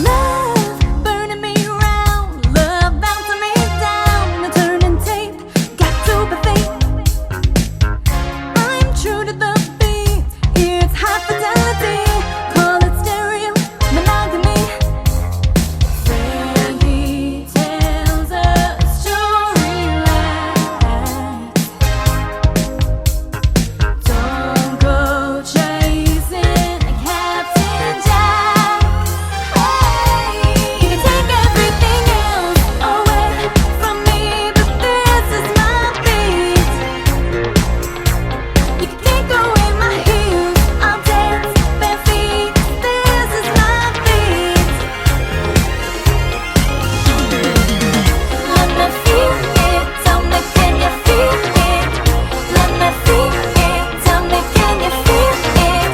Love burning me round, love bouncing me down. The turning tape, got to be fake. I'm true to the beat, it's high fidelity. Call it stereo monogamy. When he tells a story like, don't go chasing Captain Jack. Hey, you can take everything else away from me, but this is my beat. You can take away my heels, I'll dance bare feet. This is my beat. Let me feel it, tell me can you feel it? Let me feel it, tell me can you feel it?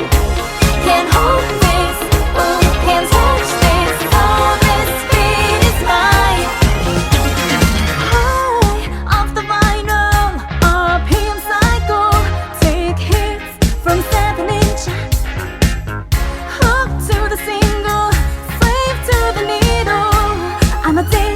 Can't hold this, ooh, can't touch this. All this beat is mine. High off the vinyl, RPM cycle. Take hits from 7-inch. Hooked to the single, slave to the needle. I'm a day